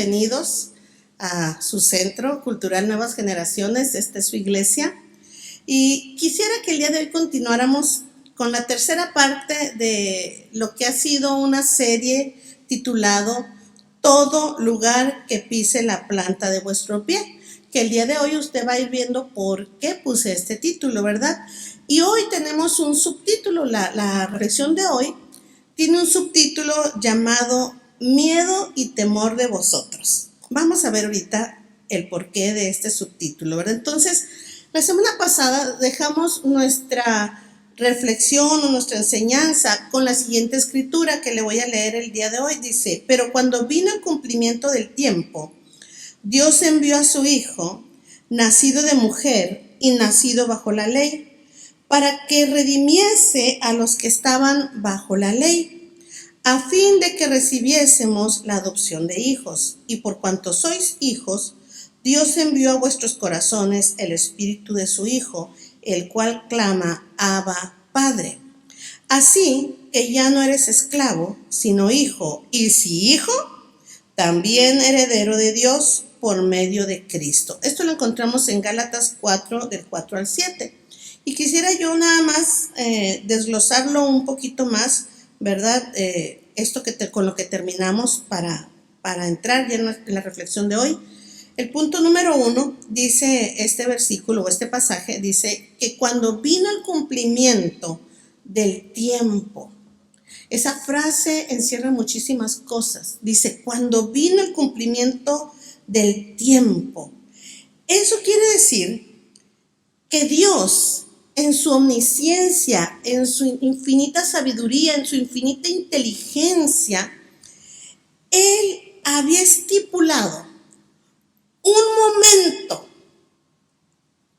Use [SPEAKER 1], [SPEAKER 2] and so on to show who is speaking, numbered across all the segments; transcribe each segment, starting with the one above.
[SPEAKER 1] bienvenidos a su Centro Cultural Nuevas Generaciones. Esta es su iglesia. Y quisiera que el día de hoy continuáramos con la tercera parte de lo que ha sido una serie titulado Todo lugar que pise la planta de vuestro pie. Que el día de hoy usted va a ir viendo por qué puse este título, ¿verdad? Y hoy tenemos un subtítulo. La reflexión de hoy tiene un subtítulo llamado Miedo y temor de vosotros. Vamos a ver ahorita el porqué de este subtítulo, ¿verdad? Entonces, la semana pasada dejamos nuestra reflexión o nuestra enseñanza con la siguiente escritura que le voy a leer el día de hoy. Dice, pero cuando vino el cumplimiento del tiempo, Dios envió a su Hijo, nacido de mujer y nacido bajo la ley, para que redimiese a los que estaban bajo la ley, a fin de que recibiésemos la adopción de hijos. Y por cuanto sois hijos, Dios envió a vuestros corazones el Espíritu de su Hijo, el cual clama, Abba, Padre. Así que ya no eres esclavo, sino hijo, y si hijo, también heredero de Dios por medio de Cristo. Esto lo encontramos en Gálatas 4, del 4 al 7. Y quisiera yo nada más desglosarlo un poquito más, ¿verdad? Esto con lo que terminamos para entrar ya en la reflexión de hoy. El punto número 1 dice este versículo o este pasaje, dice que cuando vino el cumplimiento del tiempo. Esa frase encierra muchísimas cosas. Dice, cuando vino el cumplimiento del tiempo. Eso quiere decir que Dios, en su omnisciencia, en su infinita sabiduría, en su infinita inteligencia, Él había estipulado un momento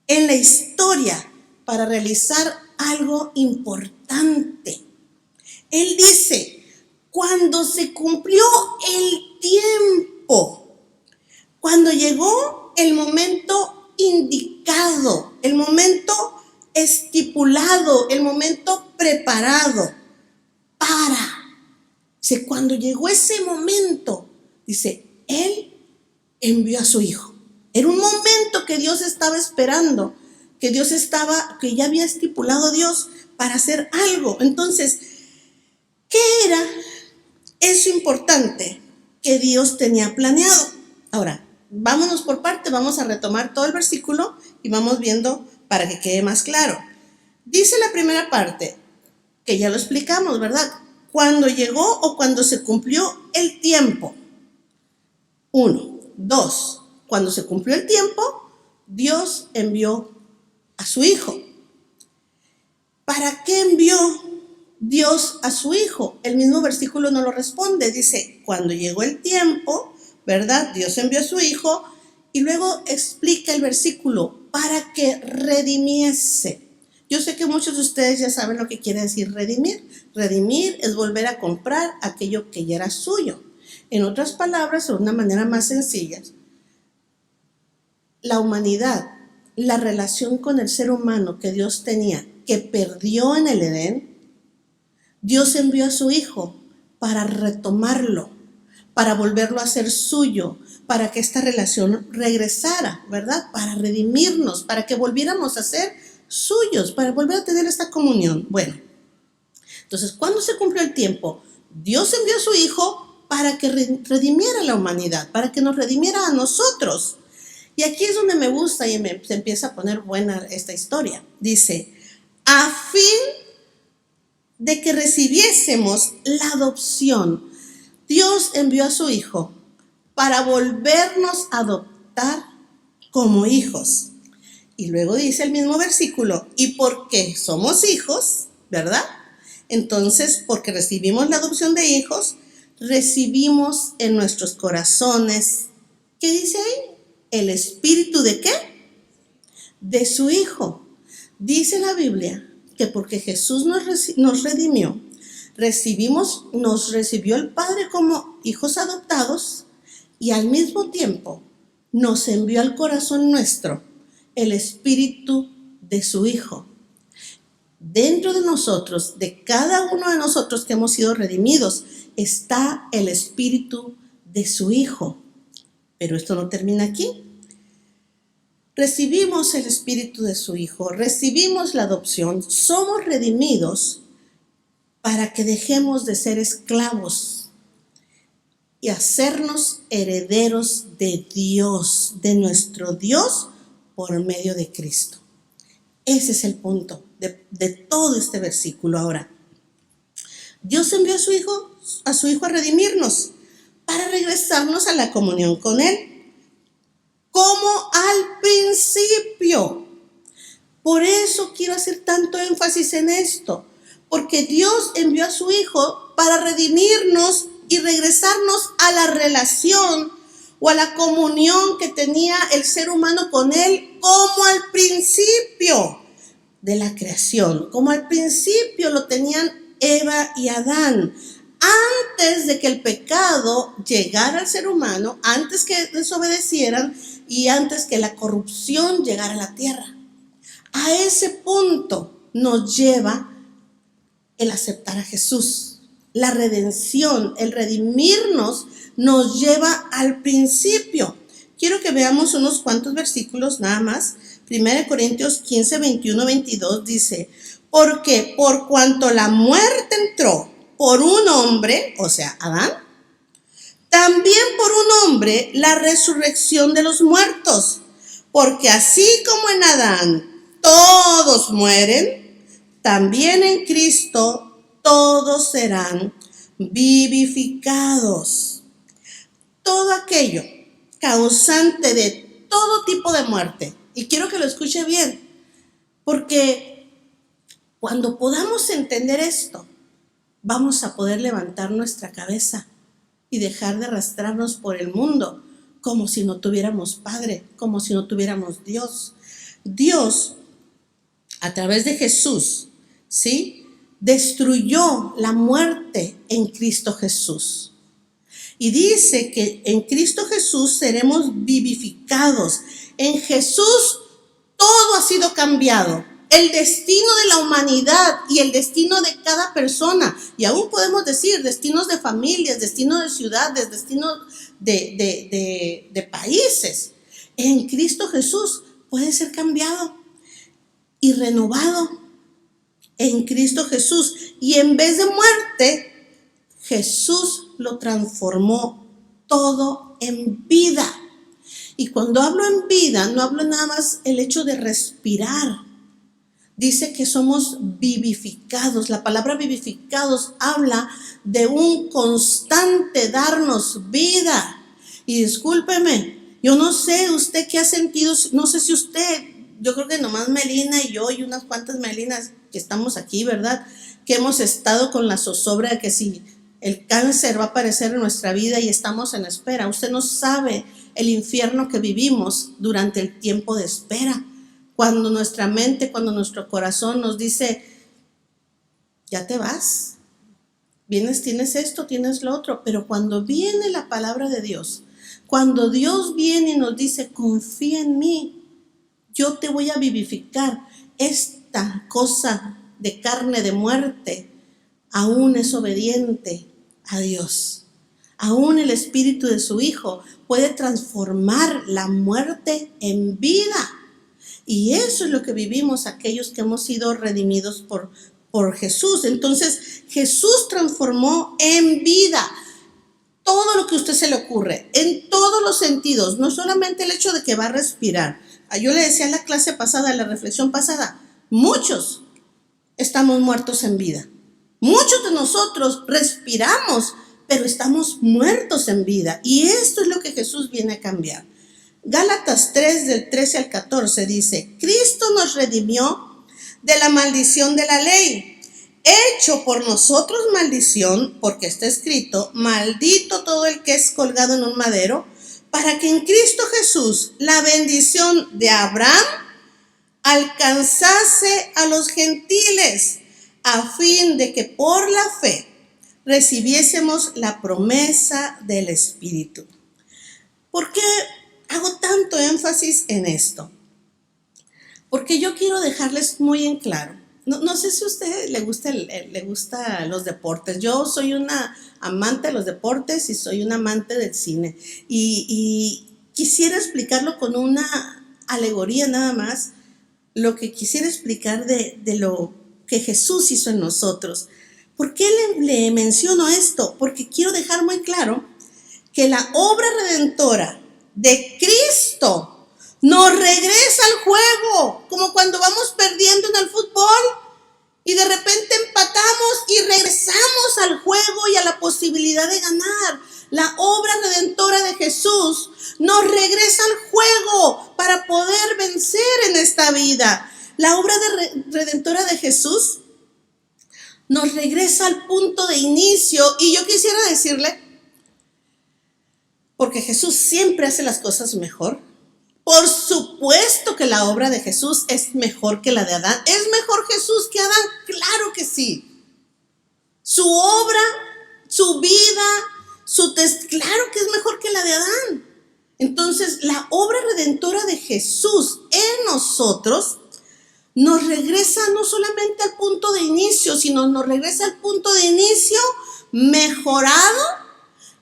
[SPEAKER 1] en la historia para realizar algo importante. Él dice, cuando se cumplió el tiempo, cuando llegó el momento indicado, el momento estipulado, el momento preparado dice, cuando llegó ese momento, dice, Él envió a su Hijo. Era un momento que Dios estaba esperando, que ya había estipulado Dios para hacer algo. Entonces, ¿qué era eso importante que Dios tenía planeado? Ahora, vámonos por parte, vamos a retomar todo el versículo y vamos viendo para que quede más claro. Dice la primera parte, que ya lo explicamos, ¿verdad? Cuando llegó o cuando se cumplió el tiempo. 1, 2, cuando se cumplió el tiempo, Dios envió a su Hijo. ¿Para qué envió Dios a su Hijo? El mismo versículo no lo responde. Dice, cuando llegó el tiempo, ¿verdad? Dios envió a su Hijo y luego explica el versículo, para que redimiese. Yo sé que muchos de ustedes ya saben lo que quiere decir redimir. Redimir es volver a comprar aquello que ya era suyo. En otras palabras, de una manera más sencilla, la humanidad, la relación con el ser humano que Dios tenía, que perdió en el Edén, Dios envió a su Hijo para retomarlo, para volverlo a ser suyo, para que esta relación regresara, ¿verdad? Para redimirnos, para que volviéramos a ser suyos, para volver a tener esta comunión. Bueno, entonces, ¿cuándo se cumplió el tiempo? Dios envió a su Hijo para que redimiera a la humanidad, para que nos redimiera a nosotros. Y aquí es donde me gusta y se empieza a poner buena esta historia. Dice, a fin de que recibiésemos la adopción, Dios envió a su Hijo para volvernos a adoptar como hijos. Y luego dice el mismo versículo, y porque somos hijos, ¿verdad? Entonces, porque recibimos la adopción de hijos, recibimos en nuestros corazones, ¿qué dice ahí? ¿El espíritu de qué? De su Hijo. Dice la Biblia que porque Jesús nos redimió, nos recibió el Padre como hijos adoptados y al mismo tiempo nos envió al corazón nuestro el espíritu de su Hijo. Dentro de nosotros, de cada uno de nosotros que hemos sido redimidos, está el espíritu de su Hijo. Pero esto no termina aquí. Recibimos el Espíritu de su Hijo, recibimos la adopción, somos redimidos para que dejemos de ser esclavos y hacernos herederos de Dios, de nuestro Dios, por medio de Cristo. Ese es el punto de todo este versículo. Ahora, Dios envió a su Hijo a redimirnos, para regresarnos a la comunión con Él, como al principio. Por eso quiero hacer tanto énfasis en esto, porque Dios envió a su Hijo para redimirnos y regresarnos a la relación o a la comunión que tenía el ser humano con Él, como al principio de la creación, como al principio lo tenían Eva y Adán, antes de que el pecado llegara al ser humano, antes que desobedecieran y antes que la corrupción llegara a la tierra. A ese punto nos lleva el aceptar a Jesús. La redención, el redimirnos, nos lleva al principio. Quiero que veamos unos cuantos versículos nada más. 1 Corintios 15, 21, 22 dice: porque por cuanto la muerte entró por un hombre, o sea, Adán, también por un hombre la resurrección de los muertos. Porque así como en Adán todos mueren, también en Cristo todos serán vivificados. Todo aquello causante de todo tipo de muerte. Y quiero que lo escuche bien, porque cuando podamos entender esto, vamos a poder levantar nuestra cabeza y dejar de arrastrarnos por el mundo como si no tuviéramos Padre, como si no tuviéramos Dios. Dios, a través de Jesús, ¿sí?, destruyó la muerte en Cristo Jesús. Y dice que en Cristo Jesús seremos vivificados. En Jesús todo ha sido cambiado. El destino de la humanidad y el destino de cada persona, y aún podemos decir destinos de familias, destinos de ciudades, destinos de países, en Cristo Jesús puede ser cambiado y renovado en Cristo Jesús. Y en vez de muerte, Jesús lo transformó todo en vida. Y cuando hablo en vida, no hablo nada más el hecho de respirar. Dice que somos vivificados. La palabra vivificados habla de un constante darnos vida. Y discúlpeme, yo no sé usted qué ha sentido, no sé si usted, yo creo que nomás Melina y yo y unas cuantas Melinas que estamos aquí, ¿verdad?, que hemos estado con la zozobra de que si el cáncer va a aparecer en nuestra vida y estamos en espera. Usted no sabe el infierno que vivimos durante el tiempo de espera. Cuando nuestra mente, cuando nuestro corazón nos dice, ya te vas, vienes, tienes esto, tienes lo otro. Pero cuando viene la palabra de Dios, cuando Dios viene y nos dice, confía en mí, yo te voy a vivificar, esta cosa de carne de muerte aún es obediente a Dios. Aún el Espíritu de su Hijo puede transformar la muerte en vida. Y eso es lo que vivimos aquellos que hemos sido redimidos por Jesús. Entonces, Jesús transformó en vida todo lo que a usted se le ocurre, en todos los sentidos, no solamente el hecho de que va a respirar. Yo le decía en la clase pasada, en la reflexión pasada, muchos estamos muertos en vida. Muchos de nosotros respiramos, pero estamos muertos en vida. Y esto es lo que Jesús viene a cambiar. Gálatas 3, del 13 al 14 dice: Cristo nos redimió de la maldición de la ley, hecho por nosotros maldición, porque está escrito, maldito todo el que es colgado en un madero, para que en Cristo Jesús la bendición de Abraham alcanzase a los gentiles, a fin de que por la fe recibiésemos la promesa del Espíritu. ¿Por qué hago tanto énfasis en esto? Porque yo quiero dejarles muy en claro no sé si a usted le gusta, le gusta los deportes. Yo soy una amante de los deportes y soy una amante del cine. Y quisiera explicarlo con una alegoría nada más, lo que quisiera explicar de lo que Jesús hizo en nosotros. ¿Por qué le menciono esto? Porque quiero dejar muy claro que la obra redentora de Cristo nos regresa al juego, como cuando vamos perdiendo en el fútbol y de repente empatamos y regresamos al juego y a la posibilidad de ganar. La obra redentora de Jesús nos regresa al juego para poder vencer en esta vida. La obra redentora de Jesús nos regresa al punto de inicio, y yo quisiera decirle, porque Jesús siempre hace las cosas mejor. Por supuesto que la obra de Jesús es mejor que la de Adán. ¿Es mejor Jesús que Adán? Claro que sí. Su obra, su vida, claro que es mejor que la de Adán. Entonces, la obra redentora de Jesús en nosotros nos regresa no solamente al punto de inicio, sino nos regresa al punto de inicio mejorado,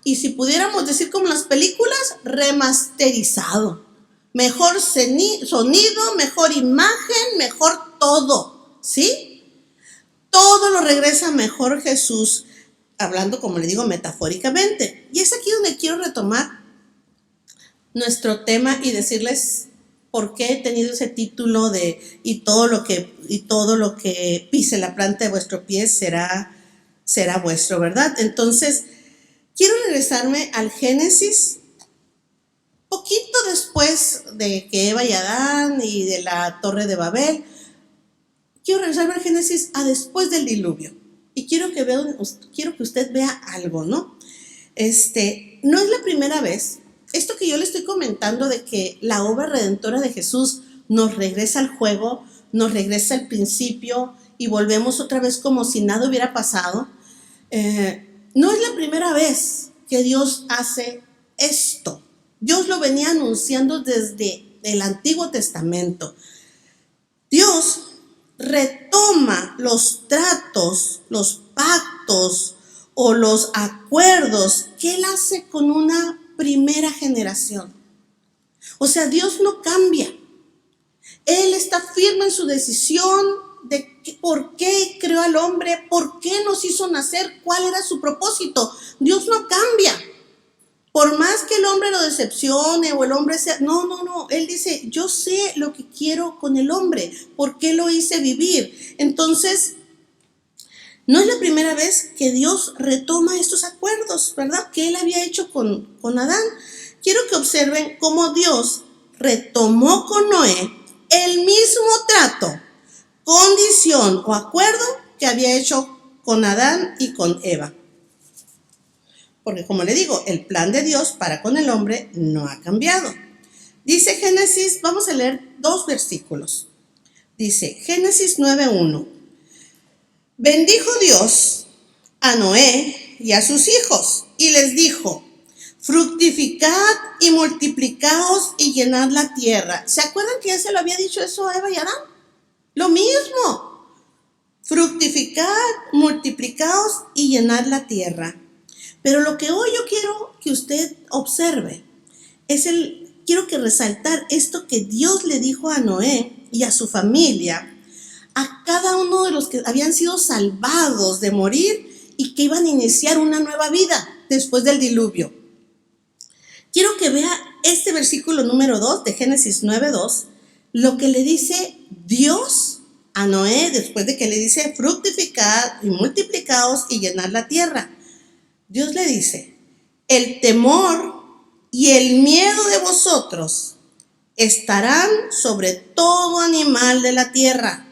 [SPEAKER 1] y si pudiéramos decir como las películas, remasterizado. Mejor sonido, mejor imagen, mejor todo, ¿sí? Todo lo regresa mejor Jesús, hablando, como le digo, metafóricamente. Y es aquí donde quiero retomar nuestro tema y decirles por qué he tenido ese título de y todo lo que pise la planta de vuestro pie será vuestro, ¿verdad? Entonces, quiero regresarme al Génesis, poquito después de que Eva y Adán y de la Torre de Babel. Quiero regresarme al Génesis a después del diluvio. Y quiero que usted vea algo, ¿no? No es la primera vez. Esto que yo le estoy comentando de que la obra redentora de Jesús nos regresa al juego, nos regresa al principio y volvemos otra vez como si nada hubiera pasado. No es la primera vez que Dios hace esto. Dios lo venía anunciando desde el Antiguo Testamento. Dios retoma los tratos, los pactos o los acuerdos que Él hace con una primera generación. O sea, Dios no cambia. Él está firme en su decisión de por qué creó al hombre, por qué nos hizo nacer, cuál era su propósito. Dios no cambia. Por más que el hombre lo decepcione o el hombre sea... No. Él dice, yo sé lo que quiero con el hombre, por qué lo hice vivir. Entonces, no es la primera vez que Dios retoma estos acuerdos, ¿verdad? Que Él había hecho con Adán. Quiero que observen cómo Dios retomó con Noé el mismo trato, condición o acuerdo que había hecho con Adán y con Eva. Porque como le digo, el plan de Dios para con el hombre no ha cambiado. Dice Génesis, vamos a leer 2 versículos. Dice Génesis 9:1. Bendijo Dios a Noé y a sus hijos y les dijo, fructificad y multiplicaos y llenad la tierra. ¿Se acuerdan que ya se lo había dicho eso a Eva y Adán? Lo mismo. Fructificad, multiplicaos y llenad la tierra. Pero lo que hoy yo quiero que usted observe quiero que resaltar esto que Dios le dijo a Noé y a su familia, a cada uno de los que habían sido salvados de morir y que iban a iniciar una nueva vida después del diluvio. Quiero que vea este versículo número 2 de Génesis 9:2, lo que le dice Dios a Noé después de que le dice fructificad y multiplicaos y llenad la tierra. Dios le dice, el temor y el miedo de vosotros estarán sobre todo animal de la tierra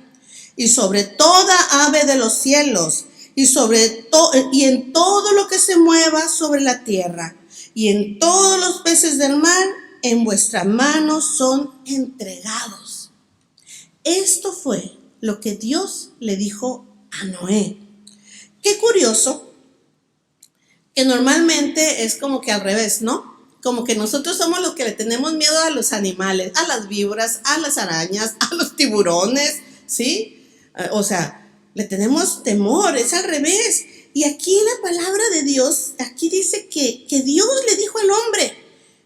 [SPEAKER 1] y sobre toda ave de los cielos y en todo lo que se mueva sobre la tierra y en todos los peces del mar en vuestras manos son entregados. Esto fue lo que Dios le dijo a Noé. Qué curioso que normalmente es como que al revés, ¿no? Como que nosotros somos los que le tenemos miedo a los animales, a las víboras, a las arañas, a los tiburones, ¿sí? O sea, le tenemos temor, es al revés. Y aquí la palabra de Dios, aquí dice que Dios le dijo al hombre,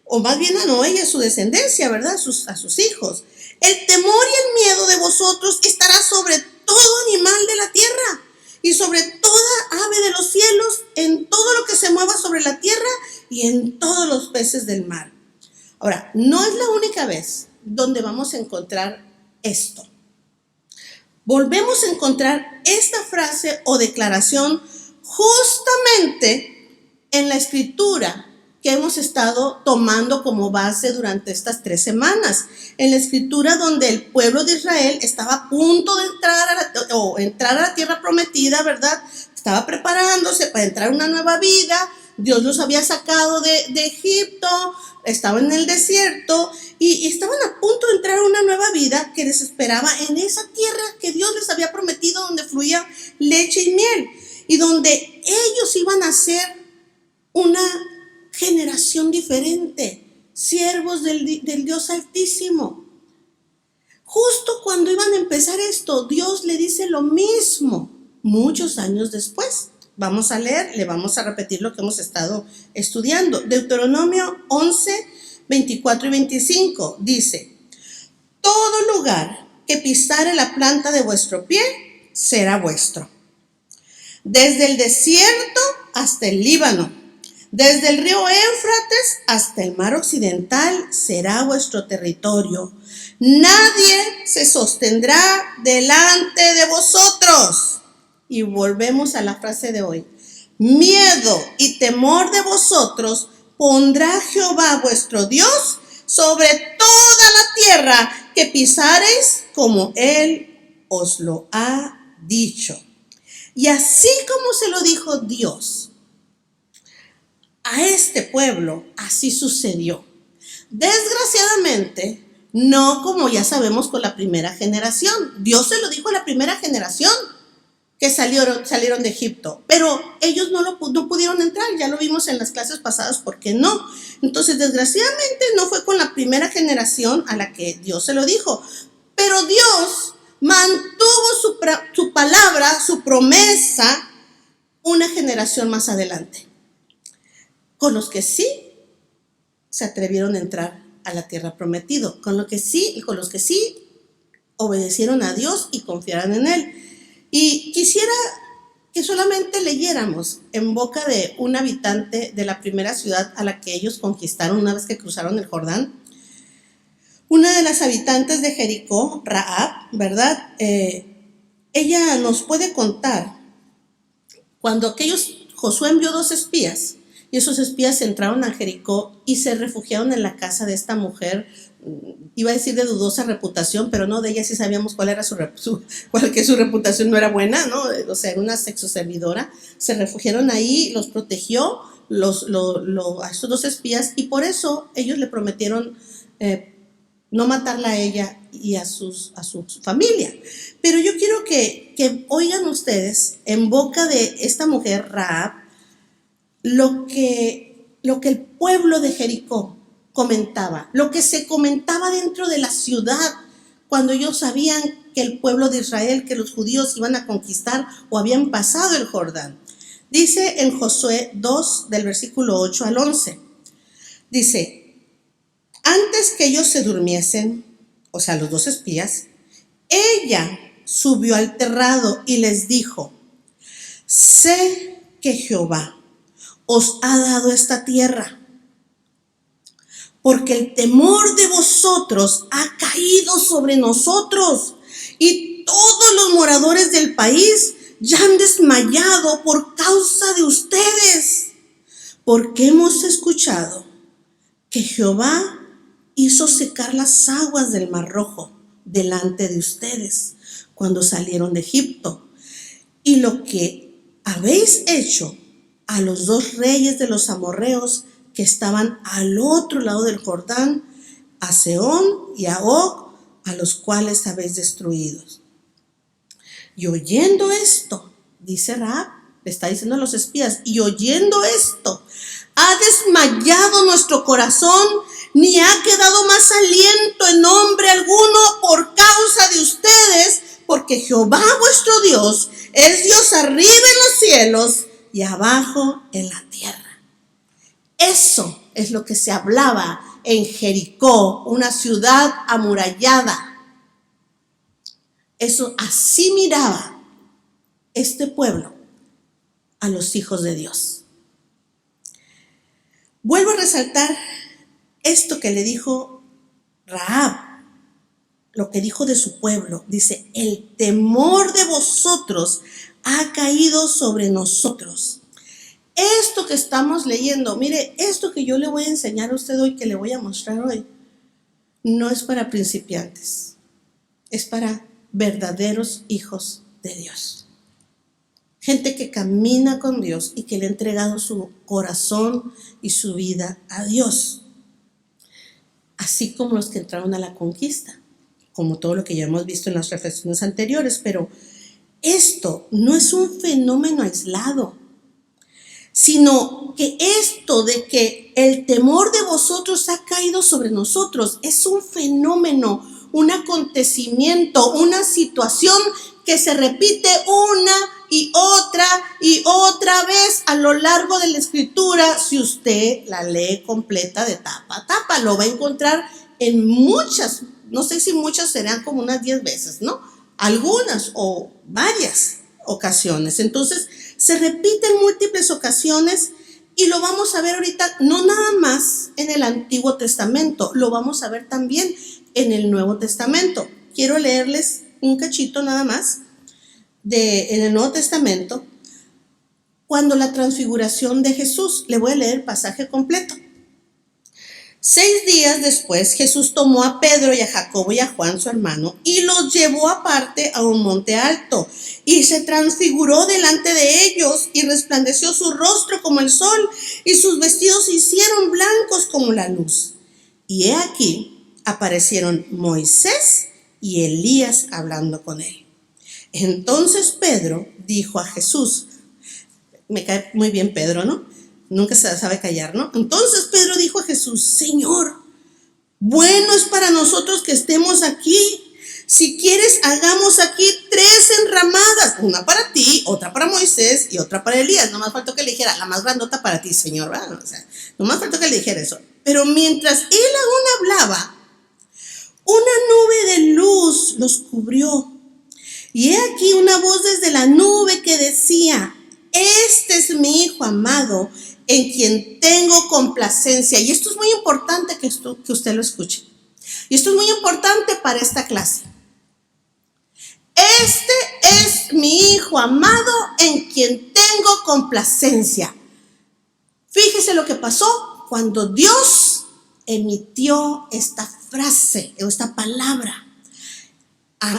[SPEAKER 1] o más bien a Noé y a su descendencia, ¿verdad? A sus hijos. El temor y el miedo de vosotros estará sobre todo animal de la tierra y sobre toda ave de los cielos, en todo lo que se mueva sobre la tierra y en todos los peces del mar. Ahora, no es la única vez donde vamos a encontrar esto. Volvemos a encontrar esta frase o declaración justamente en la escritura que hemos estado tomando como base durante estas 3 semanas. En la escritura donde el pueblo de Israel estaba a punto de entrar a la tierra prometida, ¿verdad? Estaba preparándose para entrar a una nueva vida. Dios los había sacado de Egipto, estaban en el desierto y estaban a punto de entrar a una nueva vida que les esperaba en esa tierra que Dios les había prometido, donde fluía leche y miel y donde ellos iban a ser una generación diferente, siervos del Dios Altísimo. Justo cuando iban a empezar esto, Dios le dice lo mismo muchos años después. Vamos a leer, le vamos a repetir lo que hemos estado estudiando. Deuteronomio 11, 24 y 25 dice: todo lugar que pisare la planta de vuestro pie será vuestro. Desde el desierto hasta el Líbano, desde el río Éufrates hasta el mar occidental será vuestro territorio. Nadie se sostendrá delante de vosotros. Y volvemos a la frase de hoy. Miedo y temor de vosotros pondrá Jehová vuestro Dios sobre toda la tierra que pisareis, como Él os lo ha dicho. Y así como se lo dijo Dios a este pueblo, así sucedió. Desgraciadamente, no como ya sabemos con la primera generación. Dios se lo dijo a la primera generación que salieron de Egipto, pero ellos no pudieron entrar. Ya lo vimos en las clases pasadas, ¿por qué no? Entonces, desgraciadamente, no fue con la primera generación a la que Dios se lo dijo, pero Dios mantuvo su palabra, su promesa, una generación más adelante, con los que sí se atrevieron a entrar a la tierra prometida, con los que sí obedecieron a Dios y confiaron en Él. Y quisiera que solamente leyéramos en boca de un habitante de la primera ciudad a la que ellos conquistaron una vez que cruzaron el Jordán. Una de las habitantes de Jericó, Rahab, ¿verdad? Ella nos puede contar cuando Josué envió 2 espías y esos espías entraron a Jericó y se refugiaron en la casa de esta mujer. Iba a decir de dudosa reputación, pero no, de ella sí sabíamos cuál era que su reputación no era buena, ¿no? O sea, era una sexoservidora. Se refugiaron ahí, los protegió a estos 2 espías y por eso ellos le prometieron no matarla a ella y a su familia. Pero yo quiero que oigan ustedes en boca de esta mujer Rahab lo que el pueblo de Jericó comentaba, lo que se comentaba dentro de la ciudad cuando ellos sabían que el pueblo de Israel, que los judíos iban a conquistar o habían pasado el Jordán. Dice en Josué 2 del versículo 8 al 11, dice: antes que ellos se durmiesen, o sea, los 2 espías, ella subió al terrado y les dijo: sé que Jehová os ha dado esta tierra, porque el temor de vosotros ha caído sobre nosotros y todos los moradores del país ya han desmayado por causa de ustedes, porque hemos escuchado que Jehová hizo secar las aguas del Mar Rojo delante de ustedes cuando salieron de Egipto, y lo que habéis hecho a los 2 reyes de los amorreos que estaban al otro lado del Jordán, a Sehón y a Og, a los cuales habéis destruido. Y oyendo esto, dice Rahab, le está diciendo a los espías, y oyendo esto, ha desmayado nuestro corazón, ni ha quedado más aliento en hombre alguno por causa de ustedes, porque Jehová vuestro Dios es Dios arriba en los cielos y abajo en la tierra. Eso es lo que se hablaba en Jericó, una ciudad amurallada. Eso, así miraba este pueblo a los hijos de Dios. Vuelvo a resaltar esto que le dijo Rahab, lo que dijo de su pueblo. Dice, el temor de vosotros ha caído sobre nosotros. Esto que estamos leyendo, mire, esto que yo le voy a enseñar a usted hoy, que le voy a mostrar hoy, no es para principiantes, es para verdaderos hijos de Dios. Gente que camina con Dios y que le ha entregado su corazón y su vida a Dios. Así como los que entraron a la conquista, como todo lo que ya hemos visto en las reflexiones anteriores. Pero esto no es un fenómeno aislado, sino que esto de que el temor de vosotros ha caído sobre nosotros es un fenómeno, un acontecimiento, una situación que se repite una y otra vez a lo largo de la escritura. Si usted la lee completa de tapa a tapa, lo va a encontrar en muchas, no sé si muchas, serán como unas 10 veces, ¿no? Algunas o varias ocasiones. Entonces, se repite en múltiples ocasiones y lo vamos a ver ahorita, no nada más en el Antiguo Testamento, lo vamos a ver también en el Nuevo Testamento. Quiero leerles un cachito nada más en el Nuevo Testamento, cuando la transfiguración de Jesús. Le voy a leer el pasaje completo. 6 días después, Jesús tomó a Pedro y a Jacobo y a Juan, su hermano, y los llevó aparte a un monte alto, y se transfiguró delante de ellos, y resplandeció su rostro como el sol, y sus vestidos se hicieron blancos como la luz. Y he aquí, aparecieron Moisés y Elías hablando con él. Entonces Pedro dijo a Jesús, me cae muy bien Pedro, ¿no? Nunca se sabe callar, ¿no? Entonces Pedro dijo a Jesús, Señor, bueno es para nosotros que estemos aquí. Si quieres, hagamos aquí 3 enramadas, una para ti, otra para Moisés y otra para Elías. No más faltó que le dijera, la más grandota para ti, Señor, ¿verdad? O sea, no más faltó que le dijera eso. Pero mientras él aún hablaba, una nube de luz los cubrió. Y he aquí una voz desde la nube que decía, este es mi Hijo amado, en quien tengo complacencia. Y esto es muy importante que usted lo escuche. Y esto es muy importante para esta clase. Este es mi Hijo amado, en quien tengo complacencia. Fíjese lo que pasó cuando Dios emitió esta frase, o esta palabra.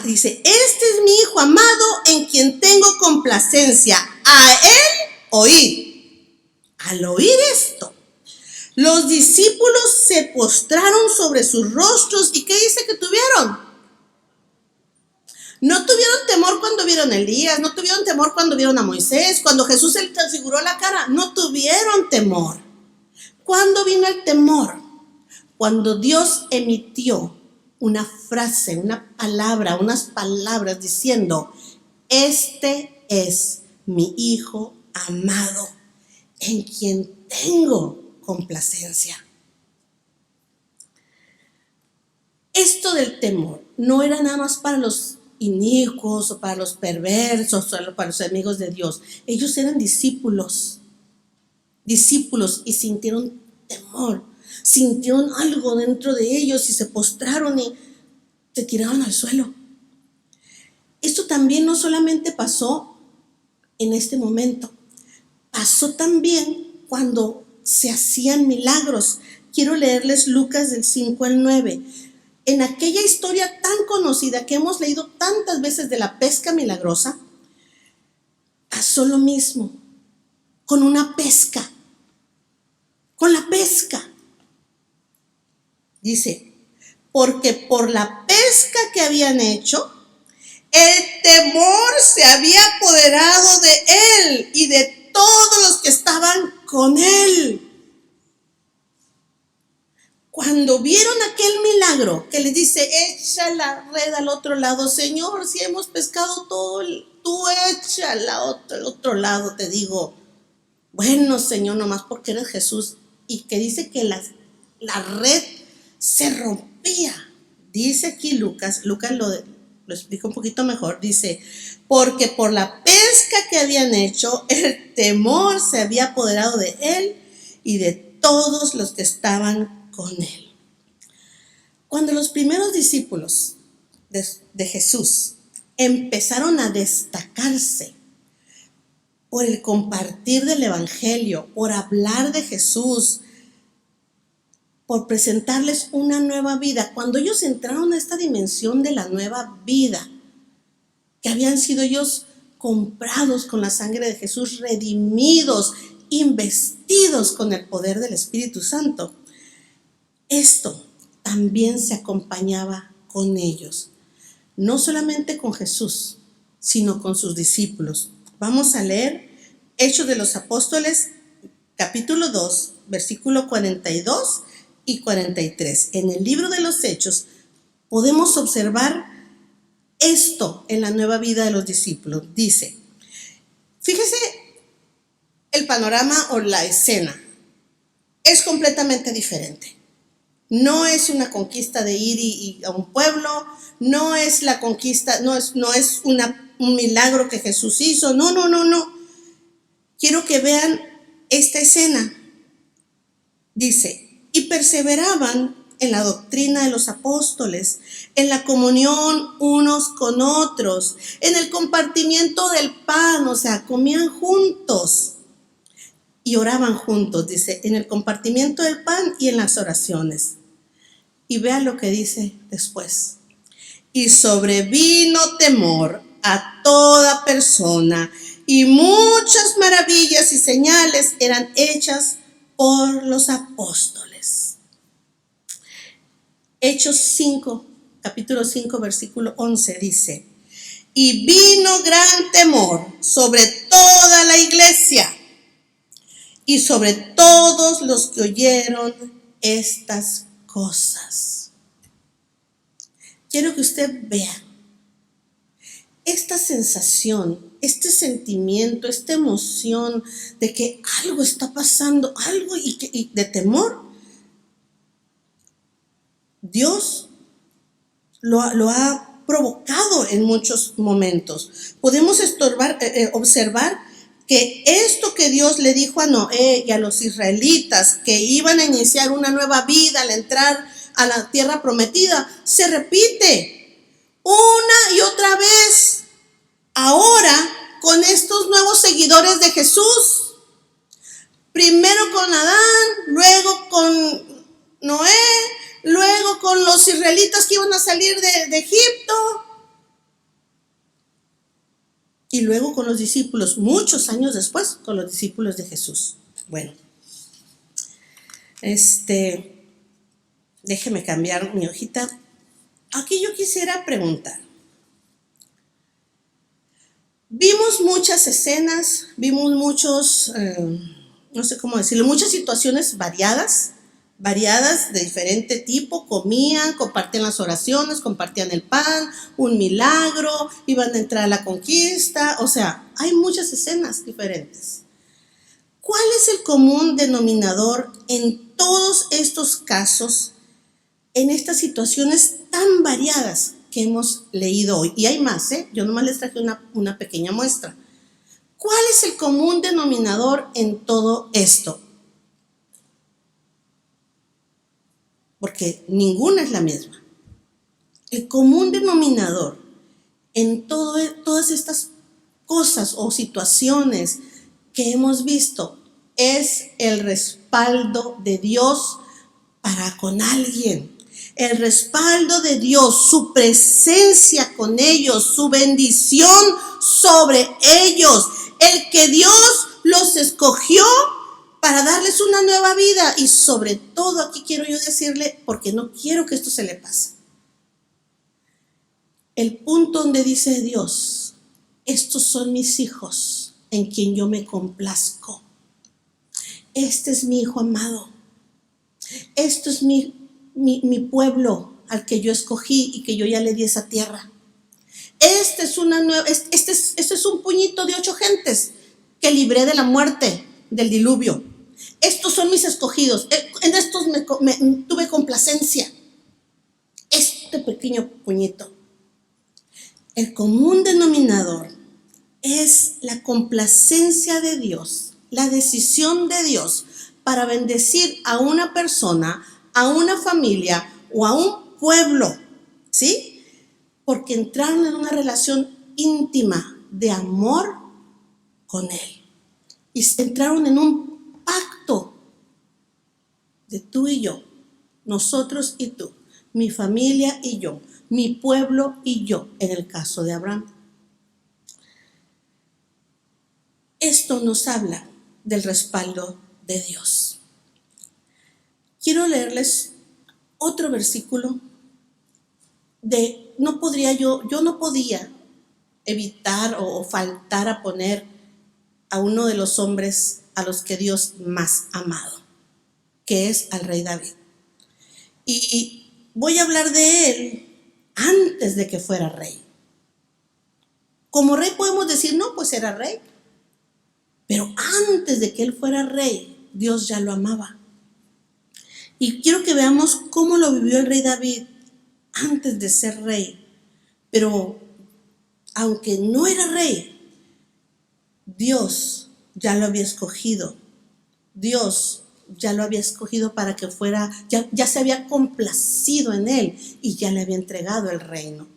[SPEAKER 1] Dice, este es mi Hijo amado, en quien tengo complacencia. A él oíd. Al oír esto, los discípulos se postraron sobre sus rostros. ¿Y qué dice que tuvieron? No tuvieron temor cuando vieron a Elías, no tuvieron temor cuando vieron a Moisés, cuando Jesús se le transfiguró la cara, no tuvieron temor. ¿Cuándo vino el temor? Cuando Dios emitió una frase, una palabra, unas palabras diciendo, este es mi Hijo amado, en quien tengo complacencia. Esto del temor no era nada más para los inicuos o para los perversos o para los enemigos de Dios. Ellos eran discípulos y sintieron temor, sintieron algo dentro de ellos y se postraron y se tiraron al suelo. Esto también no solamente pasó en este momento, pasó también cuando se hacían milagros. Quiero leerles Lucas del 5 al 9. En aquella historia tan conocida que hemos leído tantas veces de la pesca milagrosa, pasó lo mismo con una pesca. Con la pesca. Dice, porque por la pesca que habían hecho, el temor se había apoderado de él y de todos los que estaban con él. cuando vieron aquel milagro que les dice, echa la red al otro lado, Señor, si hemos pescado todo, tú échala al otro lado, te digo. Bueno, Señor, nomás porque eres Jesús. Y que dice que la red se rompía. Dice aquí Lucas lo explica un poquito mejor. Dice, porque por la pesca que habían hecho, el temor se había apoderado de él y de todos los que estaban con él. Cuando los primeros discípulos de Jesús empezaron a destacarse por el compartir del evangelio, por hablar de Jesús, por presentarles una nueva vida, cuando ellos entraron a esta dimensión de la nueva vida, que habían sido ellos comprados con la sangre de Jesús, redimidos, investidos con el poder del Espíritu Santo, esto también se acompañaba con ellos, no solamente con Jesús, sino con sus discípulos. Vamos a leer Hechos de los Apóstoles, capítulo 2, versículo 42 y 43. En el libro de los Hechos podemos observar esto en la nueva vida de los discípulos. Dice, fíjese el panorama o la escena, es completamente diferente. No es una conquista de ir a un pueblo, no es la conquista, no es un milagro que Jesús hizo, no. Quiero que vean esta escena. Dice, y perseveraban en la doctrina de los apóstoles, en la comunión unos con otros, en el compartimiento del pan, o sea, comían juntos y oraban juntos, dice, en el compartimiento del pan y en las oraciones. Y vean lo que dice después. Y sobrevino temor a toda persona, y muchas maravillas y señales eran hechas por los apóstoles. Hechos 5, capítulo 5, versículo 11 dice, y vino gran temor sobre toda la iglesia y sobre todos los que oyeron estas cosas. Quiero que usted vea esta sensación, este sentimiento, esta emoción de que algo está pasando, algo y de temor. Dios lo ha provocado en muchos momentos. Podemos observar que esto que Dios le dijo a Noé y a los israelitas, que iban a iniciar una nueva vida al entrar a la tierra prometida, se repite una y otra vez. Ahora con estos nuevos seguidores de Jesús. Primero con Adán, luego con Noé, luego con los israelitas que iban a salir de Egipto. Y luego con los discípulos, muchos años después, con los discípulos de Jesús. Bueno, déjeme cambiar mi hojita. Aquí yo quisiera preguntar. Vimos muchas escenas, vimos muchos, no sé cómo decirlo, muchas situaciones variadas de diferente tipo, comían, compartían las oraciones, compartían el pan, un milagro, iban a entrar a la conquista, o sea, hay muchas escenas diferentes. ¿Cuál es el común denominador en todos estos casos, en estas situaciones tan variadas que hemos leído hoy? Y hay más, yo nomás les traje una pequeña muestra. ¿Cuál es el común denominador en todo esto? Porque ninguna es la misma. El común denominador en todas estas cosas o situaciones que hemos visto es el respaldo de Dios para con alguien. El respaldo de Dios, su presencia con ellos, su bendición sobre ellos, el que Dios los escogió para darles una nueva vida. Y sobre todo aquí quiero yo decirle, porque no quiero que esto se le pase, el punto donde dice Dios, estos son mis hijos en quien yo me complazco. Este es mi hijo amado. Esto es mi mi pueblo al que yo escogí y que yo ya le di esa tierra. Este es un puñito de 8 gentes que libré de la muerte, del diluvio. Estos son mis escogidos. En estos tuve complacencia. Este pequeño puñito. El común denominador es la complacencia de Dios, la decisión de Dios para bendecir a una persona, a una familia o a un pueblo, ¿sí? Porque entraron en una relación íntima de amor con Él. Y entraron en un pacto de tú y yo, nosotros y tú, mi familia y yo, mi pueblo y yo, en el caso de Abraham. Esto nos habla del respaldo de Dios. Quiero leerles otro versículo yo no podía evitar o faltar a poner a uno de los hombres a los que Dios más ha amado, que es al rey David. Y voy a hablar de él antes de que fuera rey. Como rey podemos decir, no, pues era rey. Pero antes de que él fuera rey, Dios ya lo amaba. Y quiero que veamos cómo lo vivió el rey David antes de ser rey. Pero aunque no era rey, Dios ya lo había escogido. Dios ya lo había escogido para que fuera, ya se había complacido en él y ya le había entregado el reino.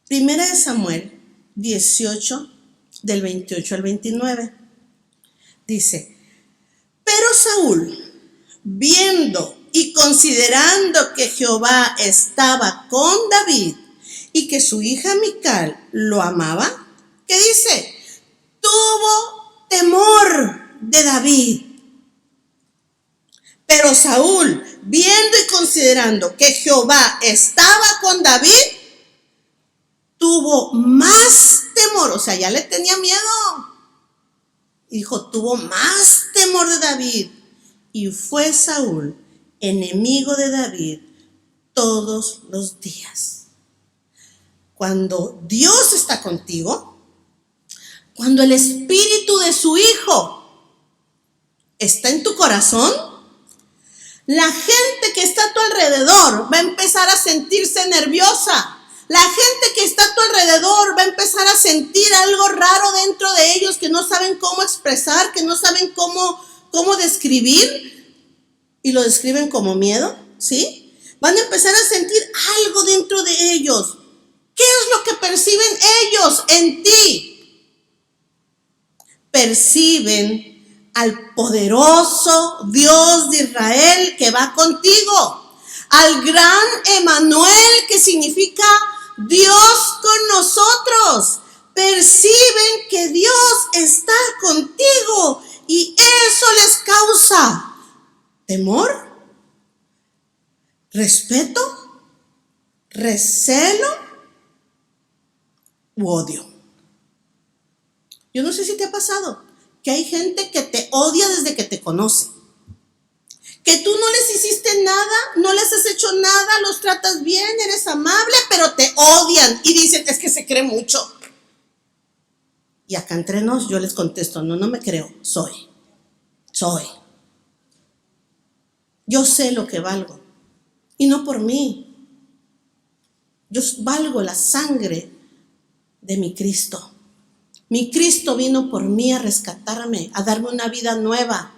[SPEAKER 1] Primera de Samuel 18, del 28 al 29. Dice, pero Saúl, viendo y considerando que Jehová estaba con David y que su hija Mical lo amaba, ¿qué dice? Tuvo temor de David. Pero Saúl, viendo y considerando que Jehová estaba con David, tuvo más temor, o sea, ya le tenía miedo. Y dijo, tuvo más temor de David. Y fue Saúl enemigo de David todos los días. Cuando Dios está contigo, cuando el espíritu de su Hijo está en tu corazón, la gente que está a tu alrededor va a empezar a sentirse nerviosa. La gente que está a tu alrededor va a empezar a sentir algo raro dentro de ellos que no saben cómo expresar, que no saben cómo describir, y lo describen como miedo, ¿sí? Van a empezar a sentir algo dentro de ellos. ¿Qué es lo que perciben ellos en ti? Perciben al poderoso Dios de Israel que va contigo, al gran Emmanuel, que significa Dios con nosotros. Perciben que Dios está contigo y eso les causa temor, respeto, recelo u odio. Yo no sé si te ha pasado que hay gente que te odia desde que te conoce, que tú no les hiciste nada, no les has hecho nada, los tratas bien, eres amable, pero te odian y dicen, es que se cree mucho. Y acá entre nos yo les contesto, no me creo, soy. Yo sé lo que valgo y no por mí. Yo valgo la sangre de mi Cristo. Mi Cristo vino por mí a rescatarme, a darme una vida nueva.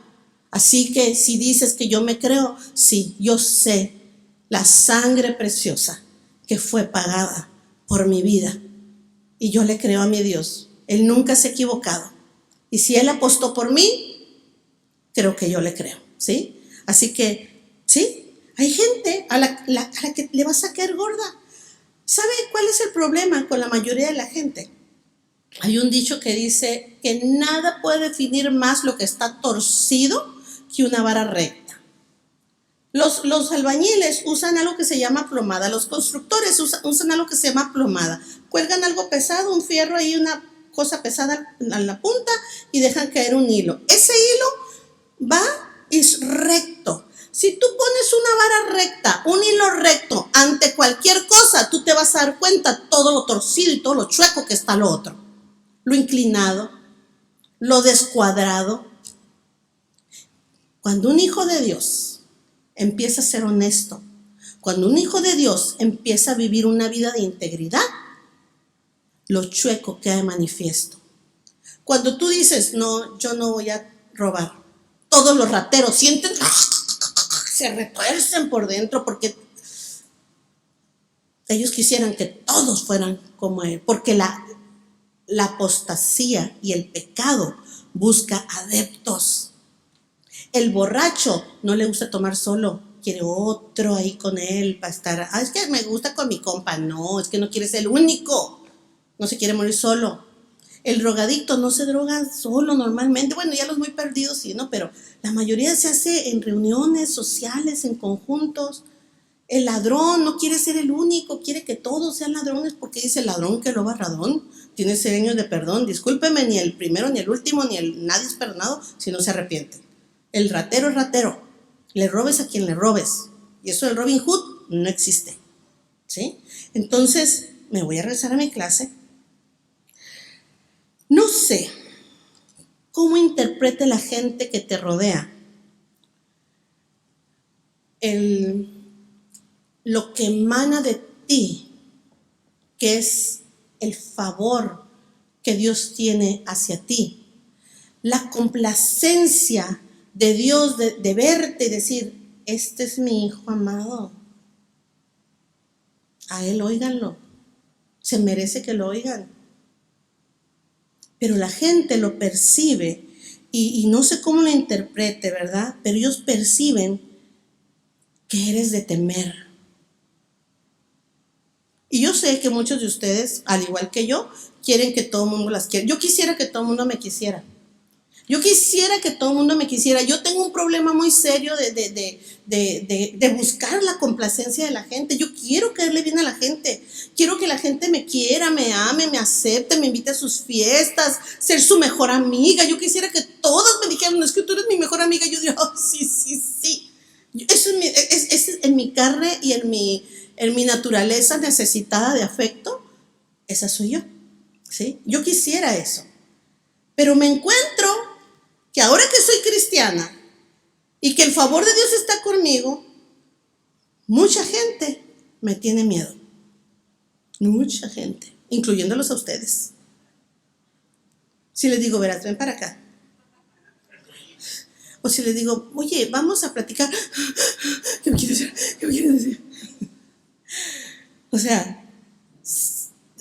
[SPEAKER 1] Así que si dices que yo me creo, sí, yo sé la sangre preciosa que fue pagada por mi vida. Y yo le creo a mi Dios. Él nunca se ha equivocado. Y si Él apostó por mí, creo que yo le creo, ¿sí? Así que, sí, hay gente a la que le vas a caer gorda. ¿Sabe cuál es el problema con la mayoría de la gente? Hay un dicho que dice que nada puede definir más lo que está torcido que una vara recta. Los albañiles usan algo que se llama plomada, los constructores usan algo que se llama plomada. Cuelgan algo pesado, un fierro ahí, una cosa pesada en la punta y dejan caer un hilo. Ese hilo va y es recto. Si tú pones una vara recta, un hilo recto ante cualquier cosa, tú te vas a dar cuenta todo lo torcido y todo lo chueco que está lo otro. Lo inclinado, lo descuadrado. Cuando un hijo de Dios empieza a ser honesto, cuando un hijo de Dios empieza a vivir una vida de integridad, lo chueco queda de manifiesto. Cuando tú dices, no, yo no voy a robar, todos los rateros sienten, se retuercen por dentro porque ellos quisieran que todos fueran como él, porque la apostasía y el pecado busca adeptos. El borracho no le gusta tomar solo, quiere otro ahí con él para estar, es que me gusta con mi compa, no, es que no quiere ser el único, no se quiere morir solo. El drogadicto no se droga solo normalmente, bueno, ya los muy perdidos sí, ¿no? Pero la mayoría se hace en reuniones sociales, en conjuntos. El ladrón no quiere ser el único, quiere que todos sean ladrones porque dice el ladrón que roba ladrón, tiene 100 años de perdón, discúlpeme, ni el primero, ni el último, nadie es perdonado si no se arrepiente. El ratero es ratero, le robes a quien le robes, y eso del Robin Hood no existe, ¿sí? Entonces, me voy a regresar a mi clase. No sé cómo interprete la gente que te rodea lo que emana de ti, que es el favor que Dios tiene hacia ti, la complacencia de Dios de verte y decir, este es mi hijo amado, a él óiganlo, se merece que lo oigan. Pero la gente lo percibe y no sé cómo lo interprete, ¿verdad? Pero ellos perciben que eres de temer. Y yo sé que muchos de ustedes, al igual que yo, quieren que todo el mundo las quiera. Yo quisiera que todo el mundo me quisiera. Yo quisiera que todo el mundo me quisiera. Yo tengo un problema muy serio de buscar la complacencia de la gente. Yo quiero caerle bien a la gente. Quiero que la gente me quiera, me ame, me acepte, me invite a sus fiestas, ser su mejor amiga. Yo quisiera que todos me dijeran, es que tú eres mi mejor amiga. Yo digo, oh, sí, sí, sí. Eso es en mi carne y en mi naturaleza necesitada de afecto. Esa soy yo, ¿sí? Yo quisiera eso. Pero me encuentro que ahora que soy cristiana y que el favor de Dios está conmigo, mucha gente me tiene miedo. Mucha gente, incluyéndolos a ustedes. Si les digo, verás, ven para acá. O si les digo, oye, vamos a platicar. ¿Qué me quieres decir? ¿Qué me quieres decir? O sea,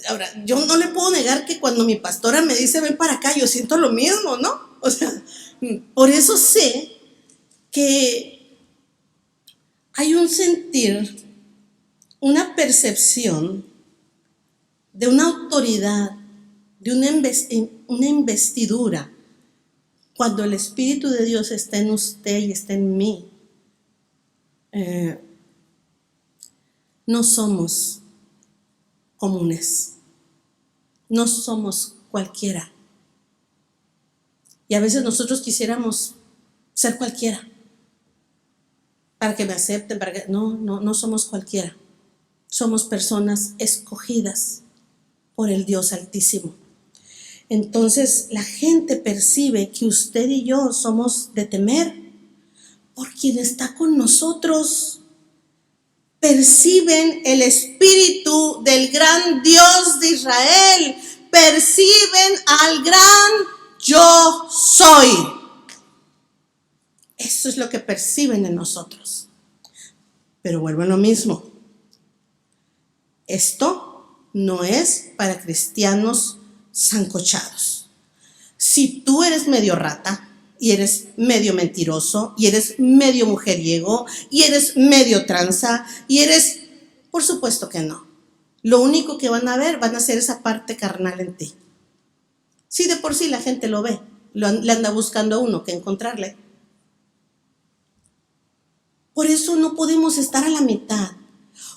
[SPEAKER 1] ahora, yo no le puedo negar que cuando mi pastora me dice, ven para acá, yo siento lo mismo, ¿no? O sea, por eso sé que hay un sentir, una percepción de una autoridad, de una investidura, cuando el Espíritu de Dios está en usted y está en mí. No somos comunes, no somos cualquiera. Y a veces nosotros quisiéramos ser cualquiera, para que me acepten, no somos cualquiera. Somos personas escogidas por el Dios Altísimo. Entonces la gente percibe que usted y yo somos de temer por quien está con nosotros. Perciben el espíritu del gran Dios de Israel. Perciben al gran yo soy. Eso es lo que perciben en nosotros. Pero vuelvo a lo mismo. Esto no es para cristianos sancochados. Si tú eres medio rata y eres medio mentiroso y eres medio mujeriego y eres medio tranza y eres, por supuesto que no. Lo único que van a ver van a ser esa parte carnal en ti. Si de por sí la gente lo ve, le anda buscando a uno que encontrarle. Por eso no podemos estar a la mitad.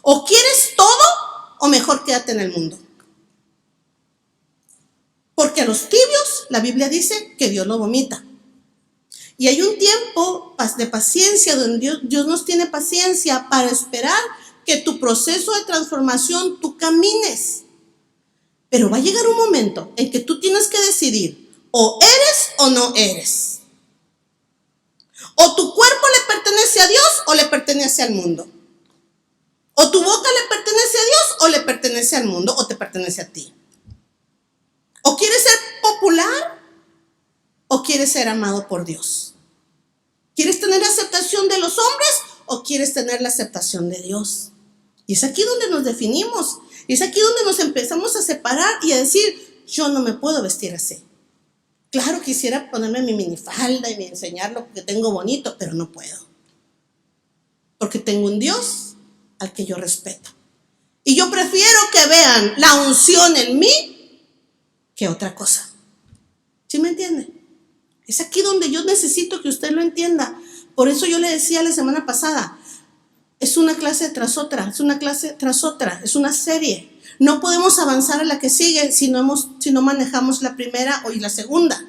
[SPEAKER 1] O quieres todo o mejor quédate en el mundo. Porque a los tibios la Biblia dice que Dios lo vomita. Y hay un tiempo de paciencia donde Dios nos tiene paciencia para esperar que tu proceso de transformación tú camines. Pero va a llegar un momento en que tú tienes que decidir, o eres o no eres. O tu cuerpo le pertenece a Dios o le pertenece al mundo. O tu boca le pertenece a Dios o le pertenece al mundo o te pertenece a ti. O quieres ser popular o quieres ser amado por Dios. ¿Quieres tener la aceptación de los hombres o quieres tener la aceptación de Dios? Y es aquí donde nos definimos. Y es aquí donde nos empezamos a separar y a decir, yo no me puedo vestir así. Claro, quisiera ponerme mi minifalda y enseñar lo que tengo bonito, pero no puedo. Porque tengo un Dios al que yo respeto. Y yo prefiero que vean la unción en mí que otra cosa. ¿Sí me entiende? Es aquí donde yo necesito que usted lo entienda. Por eso yo le decía la semana pasada, es una clase tras otra, es una clase tras otra, es una serie. No podemos avanzar a la que sigue si no manejamos la primera y la segunda.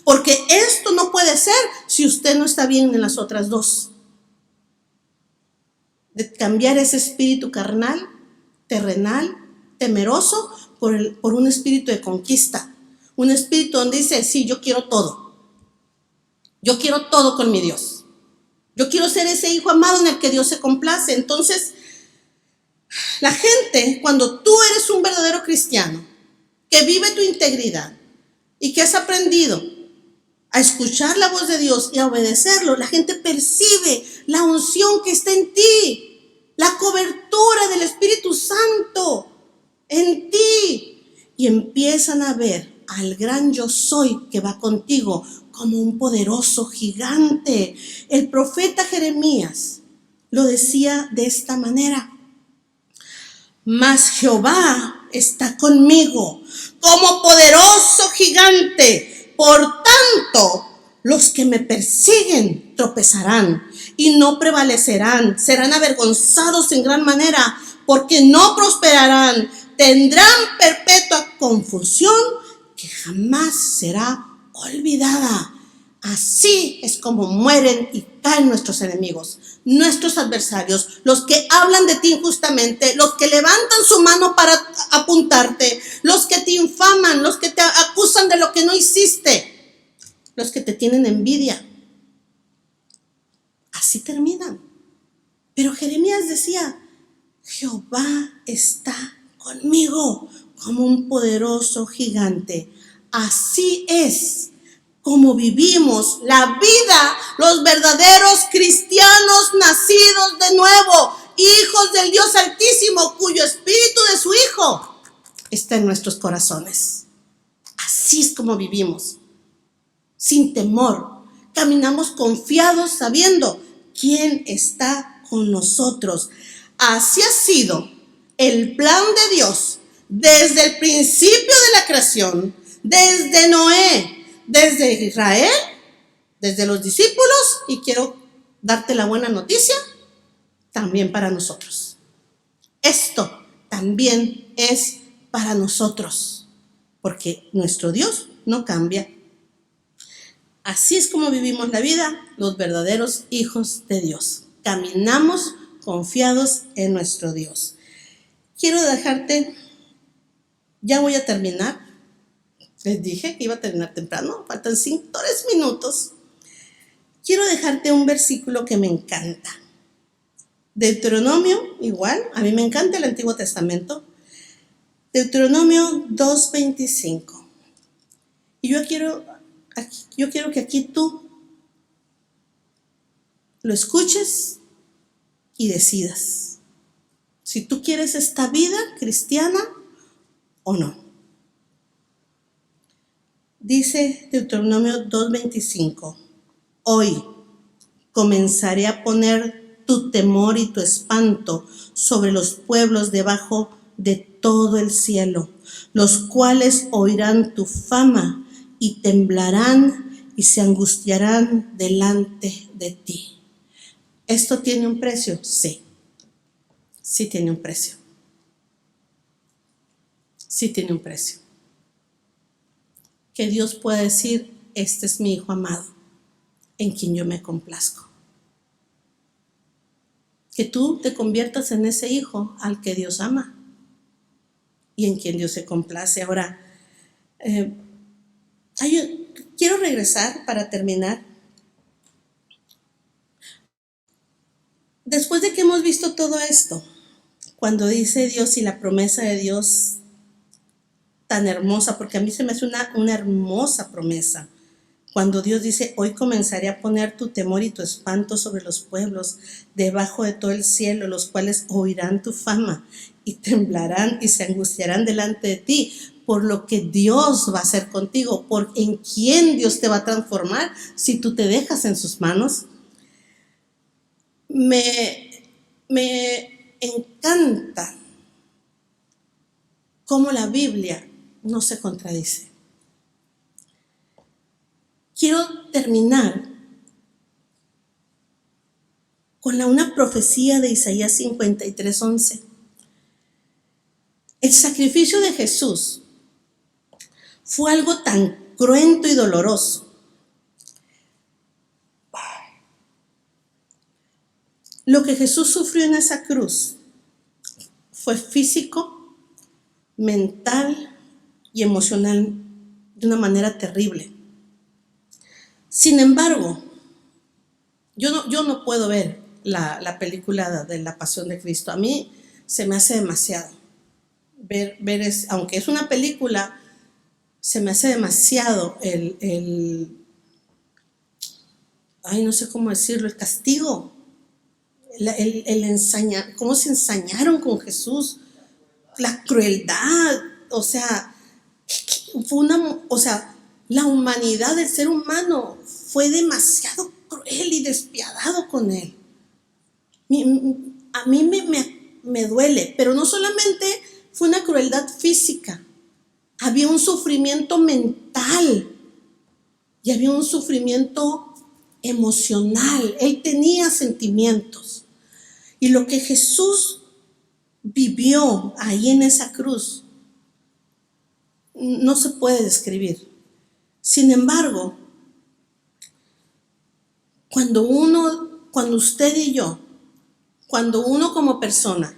[SPEAKER 1] Porque esto no puede ser si usted no está bien en las otras dos. De cambiar ese espíritu carnal, terrenal, temeroso, por un espíritu de conquista. Un espíritu donde dice, sí, yo quiero todo. Yo quiero todo con mi Dios. Yo quiero ser ese hijo amado en el que Dios se complace. Entonces, la gente, cuando tú eres un verdadero cristiano, que vive tu integridad y que has aprendido a escuchar la voz de Dios y a obedecerlo, la gente percibe la unción que está en ti, la cobertura del Espíritu Santo en ti, y empiezan a ver al gran yo soy que va contigo como un poderoso gigante. El profeta Jeremías lo decía de esta manera: mas Jehová está conmigo como poderoso gigante. Por tanto, los que me persiguen tropezarán y no prevalecerán. Serán avergonzados en gran manera porque no prosperarán. Tendrán perpetua confusión que jamás será olvidada. Así es como mueren y caen nuestros enemigos, nuestros adversarios, los que hablan de ti injustamente, los que levantan su mano para apuntarte, los que te infaman, los que te acusan de lo que no hiciste, los que te tienen envidia. Así terminan. Pero Jeremías decía, Jehová está conmigo como un poderoso gigante. Así es como vivimos la vida los verdaderos cristianos nacidos de nuevo, hijos del Dios Altísimo, cuyo espíritu de su Hijo está en nuestros corazones. Así es como vivimos, sin temor. Caminamos confiados sabiendo quién está con nosotros. Así ha sido el plan de Dios desde el principio de la creación, desde Noé, desde Israel, desde los discípulos, y quiero darte la buena noticia, también para nosotros. Esto también es para nosotros, porque nuestro Dios no cambia. Así es como vivimos la vida, los verdaderos hijos de Dios. Caminamos confiados en nuestro Dios. Quiero dejarte, ya voy a terminar. Les dije que iba a terminar temprano, faltan 3 minutos. Quiero dejarte un versículo que me encanta. Deuteronomio, igual, a mí me encanta el Antiguo Testamento. Deuteronomio 2:25. Y yo quiero que aquí tú lo escuches y decidas si tú quieres esta vida cristiana o no. Dice Deuteronomio 2:25, hoy comenzaré a poner tu temor y tu espanto sobre los pueblos debajo de todo el cielo, los cuales oirán tu fama y temblarán y se angustiarán delante de ti. ¿Esto tiene un precio? Sí, sí tiene un precio. Sí tiene un precio. Que Dios pueda decir, este es mi hijo amado. en quien yo me complazco. Que tú te conviertas en ese hijo al que Dios ama y en quien Dios se complace. Ahora, quiero regresar para terminar. Después de que hemos visto todo esto, cuando dice Dios y la promesa de Dios tan hermosa, porque a mí se me hace una hermosa promesa, cuando Dios dice, hoy comenzaré a poner tu temor y tu espanto sobre los pueblos debajo de todo el cielo, los cuales oirán tu fama y temblarán y se angustiarán delante de ti por lo que Dios va a hacer contigo, por en quién Dios te va a transformar si tú te dejas en sus manos. Me encanta cómo la Biblia no se contradice. Quiero terminar con una profecía de Isaías 53:11. El sacrificio de Jesús fue algo tan cruento y doloroso. Lo que Jesús sufrió en esa cruz fue físico, mental y emocional de una manera terrible. Sin embargo, yo no puedo ver la película de la Pasión de Cristo. A mí se me hace demasiado. Aunque es una película, se me hace demasiado no sé cómo decirlo, el castigo, cómo se ensañaron con Jesús, la crueldad, la humanidad del ser humano fue demasiado cruel y despiadado con él. A mí me duele, pero no solamente fue una crueldad física, había un sufrimiento mental y había un sufrimiento emocional. Él tenía sentimientos. Y lo que Jesús vivió ahí en esa cruz no se puede describir. Sin embargo, cuando usted y yo, cuando uno como persona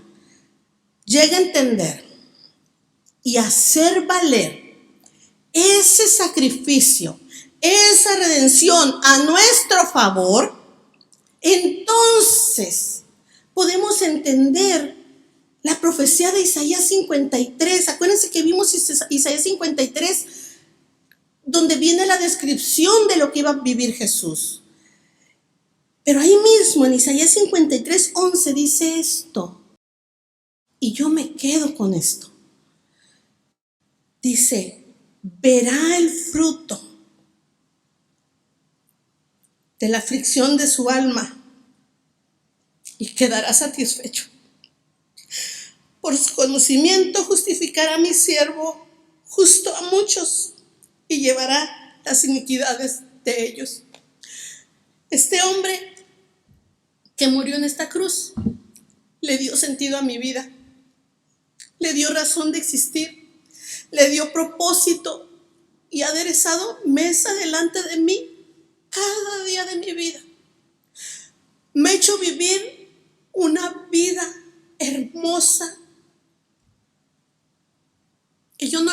[SPEAKER 1] llega a entender y hacer valer ese sacrificio, esa redención a nuestro favor, entonces podemos entender la profecía de Isaías 53. Acuérdense que vimos Isaías 53, donde viene la descripción de lo que iba a vivir Jesús. Pero ahí mismo en Isaías 53:11 dice esto, y yo me quedo con esto. Dice, verá el fruto de la aflicción de su alma y quedará satisfecho. Por su conocimiento justificará a mi siervo justo a muchos y llevará las iniquidades de ellos. Este hombre que murió en esta cruz le dio sentido a mi vida, le dio razón de existir, le dio propósito y ha aderezado mesa delante de mí cada día de mi vida. Me ha hecho vivir una vida hermosa que yo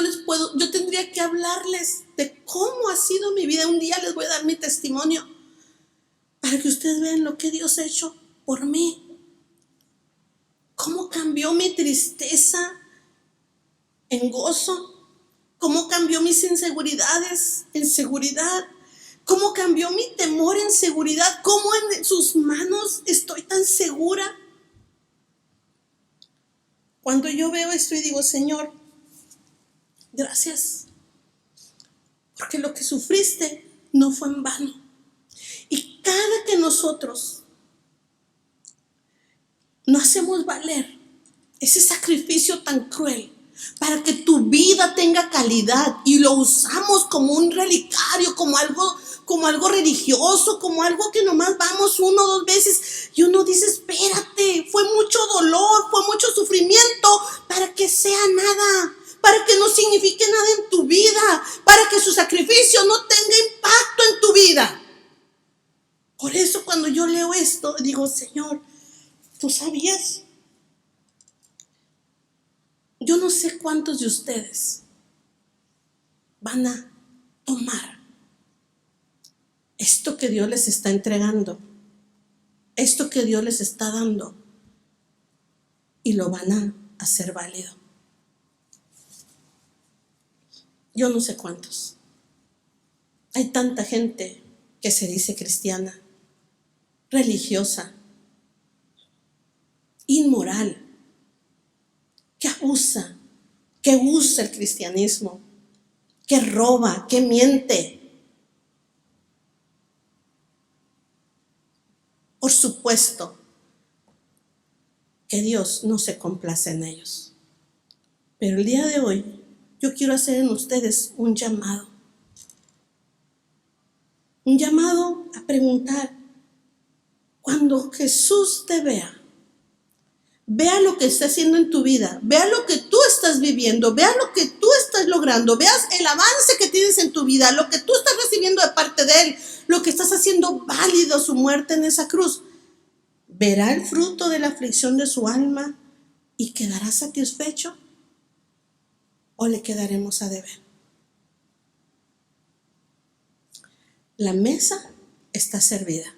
[SPEAKER 1] tendría que hablarles de cómo ha sido mi vida. Un día les voy a dar mi testimonio para que ustedes vean lo que Dios ha hecho por mí. Cómo cambió mi tristeza en gozo, cómo cambió mis inseguridades en seguridad, cómo cambió mi temor en seguridad, cómo en sus manos estoy tan segura. Cuando yo veo esto y digo, Señor, gracias, porque lo que sufriste no fue en vano. Y cada que nosotros no hacemos valer ese sacrificio tan cruel para que tu vida tenga calidad y lo usamos como un relicario, como algo religioso, como algo que nomás vamos 1 o 2 veces y uno dice, espérate, fue mucho dolor, fue mucho sufrimiento para que sea nada, para que no signifique nada en tu vida, para que su sacrificio no tenga impacto en tu vida. Señor, ¿tú sabías? Yo no sé cuántos de ustedes van a tomar esto que Dios les está entregando, esto que Dios les está dando, y lo van a hacer válido. Yo no sé cuántos. Hay tanta gente que se dice cristiana, religiosa, inmoral, que abusa, que usa el cristianismo, que roba, que miente. Por supuesto que Dios no se complace en ellos. Pero el día de hoy yo quiero hacer en ustedes un llamado a preguntar. Cuando Jesús te vea lo que está haciendo en tu vida, vea lo que tú estás viviendo, vea lo que tú estás logrando, veas el avance que tienes en tu vida, lo que tú estás recibiendo de parte de Él, lo que estás haciendo válido su muerte en esa cruz. ¿Verá el fruto de la aflicción de su alma y quedará satisfecho? ¿O le quedaremos a deber? La mesa está servida.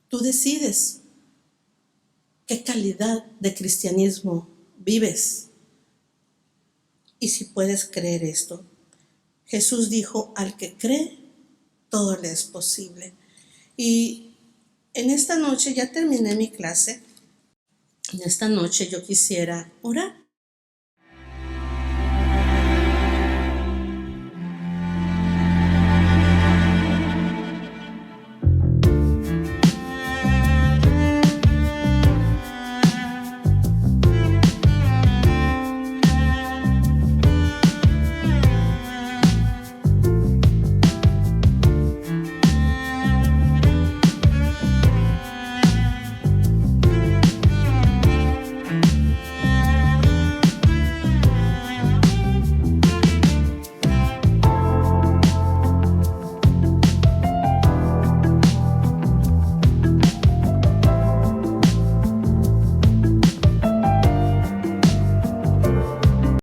[SPEAKER 1] Tú decides qué calidad de cristianismo vives y si puedes creer esto. Jesús dijo, al que cree, todo le es posible. Y en esta noche ya terminé mi clase. En esta noche yo quisiera orar.